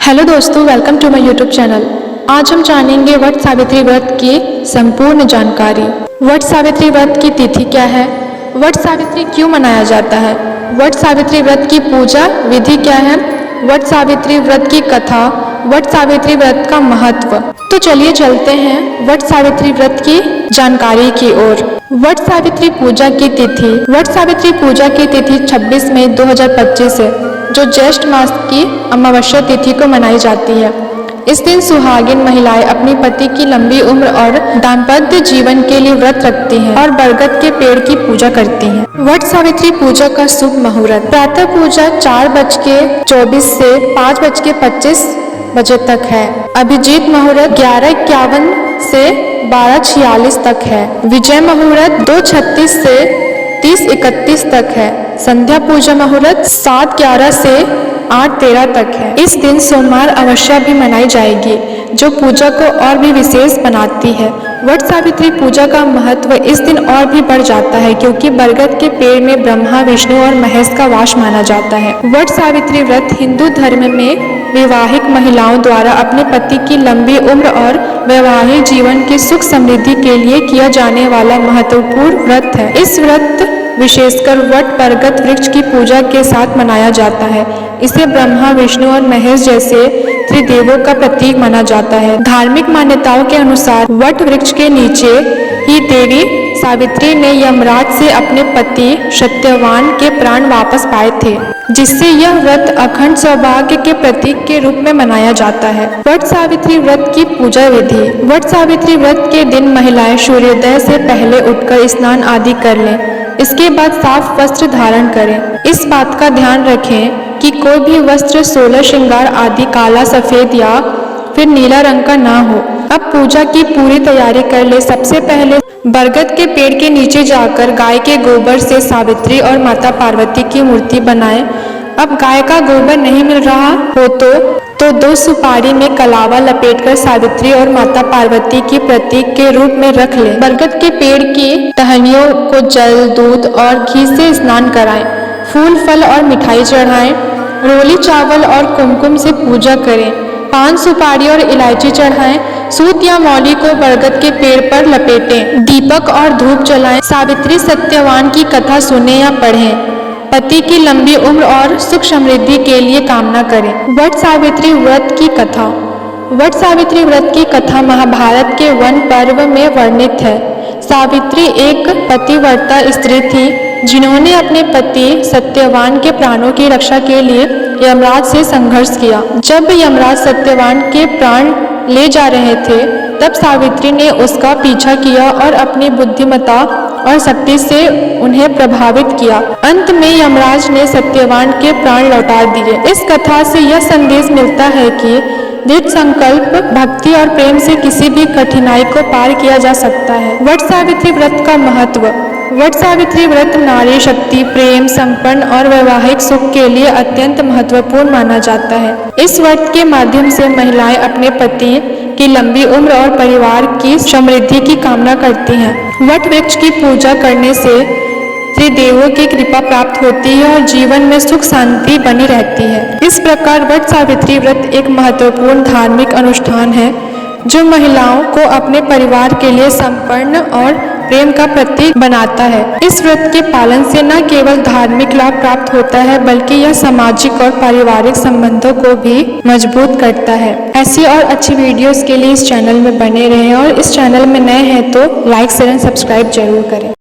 Hello दोस्तों, welcome to my YouTube channel. आज हम जानेंगे वट सावित्री व्रत की संपूर्ण जानकारी। वट सावित्री व्रत की तिथि क्या है? वट सावित्री क्यों मनाया जाता है? वट सावित्री व्रत की पूजा विधि क्या है? वट सावित्री व्रत की कथा, वट सावित्री व्रत का महत्व। तो चलिए चलते हैं वट सावित्री व्रत की जानकारी की ओर। वट सावित्री पूजा की तिथि। वट सावित्री पूजा की तिथि 26 मई 2025 है, जो ज्येष्ठ मास की अमावस्या तिथि को मनाई जाती है। इस दिन सुहागिन महिलाएं अपने पति की लंबी उम्र और दाम्पत्य जीवन के लिए व्रत रखती हैं और बरगद के पेड़ की पूजा करती हैं। वट सावित्री पूजा का शुभ मुहूर्त। प्रातः पूजा 4:24 से 5:25 बजे तक है। अभिजीत मुहूर्त 11:51 से 12:46 तक है। विजय मुहूर्त 2:36 से 30:31 तक है। संध्या पूजा मुहूर्त 7:11 से 8:13 तक है। इस दिन सोमवार अमावस्या भी मनाई जाएगी, जो पूजा को और भी विशेष बनाती है। वट सावित्री पूजा का महत्व इस दिन और भी बढ़ जाता है, क्योंकि बरगद के पेड़ में ब्रह्मा, विष्णु और महेश का वास माना जाता है। वट सावित्री व्रत हिंदू धर्म में विवाहित महिलाओं द्वारा अपने पति की लंबी उम्र और वैवाहिक जीवन की सुख समृद्धि के लिए किया जाने वाला महत्वपूर्ण व्रत है। इस व्रत विशेषकर वट बरगद वृक्ष की पूजा के साथ मनाया जाता है। इसे ब्रह्मा, विष्णु और महेश जैसे त्रिदेवों का प्रतीक माना जाता है। धार्मिक मान्यताओं के अनुसार वट वृक्ष के नीचे ही देवी सावित्री ने यमराज से अपने पति सत्यवान के प्राण वापस पाए थे, जिससे यह व्रत अखंड सौभाग्य के प्रतीक के रूप में मनाया जाता है। वट सावित्री व्रत की पूजा विधि। वट सावित्री व्रत के दिन महिलाएं सूर्योदय से पहले उठकर स्नान आदि कर लें। इसके बाद साफ वस्त्र धारण करें। इस बात का ध्यान रखें कि कोई भी वस्त्र 16 श्रृंगार आदि काला, सफेद या फिर नीला रंग का ना हो। अब पूजा की पूरी तैयारी कर ले। सबसे पहले बरगद के पेड़ के नीचे जाकर गाय के गोबर से सावित्री और माता पार्वती की मूर्ति बनाएं। अब गाय का गोबर नहीं मिल रहा हो तो 2 सुपारी में कलावा लपेटकर सावित्री और माता पार्वती की प्रतीक के रूप में रख लें। बरगद के पेड़ की टहनियों को जल, दूध और घी से स्नान कराएं। फूल, फल और मिठाई चढ़ाएं। रोली चावल और कुमकुम से पूजा करें। पान, सुपारी और इलायची चढ़ाएं। सूत या मौली को बरगद के पेड़ पर लपेटें। दीपक और धूप जलाएं। सावित्री सत्यवान की कथा सुने या पढ़ें। पति की लंबी उम्र और सुख समृद्धि के लिए कामना करें। वट सावित्री व्रत की कथा। वट सावित्री व्रत की कथा महाभारत के वन पर्व में वर्णित है। सावित्री एक पतिव्रता स्त्री थी, जिन्होंने अपने पति सत्यवान के प्राणों की रक्षा के लिए यमराज से संघर्ष किया। जब यमराज सत्यवान के प्राण ले जा रहे थे, तब सावित्री ने उसका पीछा किया और अपनी बुद्धिमत्ता और शक्ति से उन्हें प्रभावित किया। अंत में यमराज ने सत्यवान के प्राण लौटा दिए। इस कथा से यह संदेश मिलता है कि दृढ़ संकल्प, भक्ति और प्रेम से किसी भी कठिनाई को पार किया जा सकता है। वट सावित्री व्रत का महत्व। वट सावित्री व्रत नारी शक्ति, प्रेम, संपन्न और वैवाहिक सुख के लिए अत्यंत महत्वपूर्ण माना जाता है। इस व्रत के माध्यम से महिलाएं अपने पति की लंबी उम्र और परिवार की समृद्धि की कामना करती हैं। वट वृक्ष की पूजा करने से त्रिदेवों की कृपा प्राप्त होती है और जीवन में सुख शांति बनी रहती है। इस प्रकार वट सावित्री व्रत एक महत्वपूर्ण धार्मिक अनुष्ठान है, जो महिलाओं को अपने परिवार के लिए संपन्न और प्रेम का प्रतीक बनाता है। इस व्रत के पालन से न केवल धार्मिक लाभ प्राप्त होता है, बल्कि यह सामाजिक और पारिवारिक संबंधों को भी मजबूत करता है। ऐसी और अच्छी वीडियोस के लिए इस चैनल में बने रहें और इस चैनल में नए हैं तो लाइक, शेयर एंड सब्सक्राइब जरूर करें।